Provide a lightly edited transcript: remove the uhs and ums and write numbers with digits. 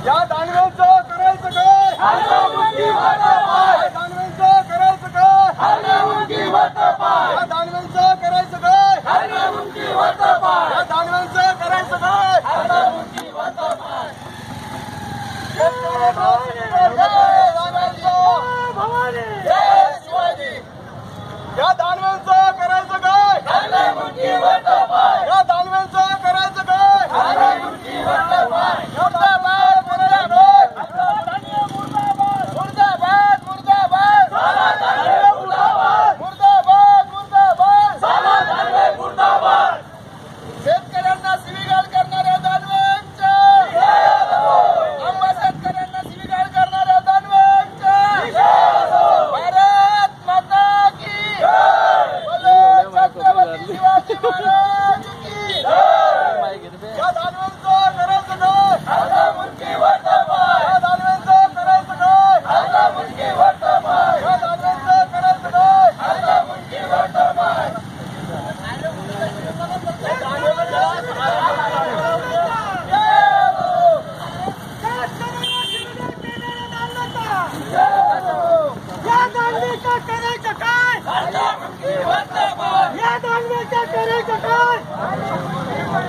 या दानवेंचं करायचं काय? दानवेंचं करायचं काय? या दानवेंचं करायचं काय? या दानवेंचं करायचं काय? या दानवेंचं करायचं काय? या दानवेंचं करायचं काय? शेतकऱ्यांना शिवीगाळ करणाऱ्या दानवेंच्या, आम्हा शेतकऱ्यांना शिवीगाळ करणाऱ्या दानवेंच्या भारत माता की बोलो छत्रपती शिवाजी महाराज की या दानवेंचं करायचं काय? या दानवेंचं करायचं काय? या दानवेंचं करायचं काय? या दानवेचं करायचं काय? या दानवेचं करायचं काय?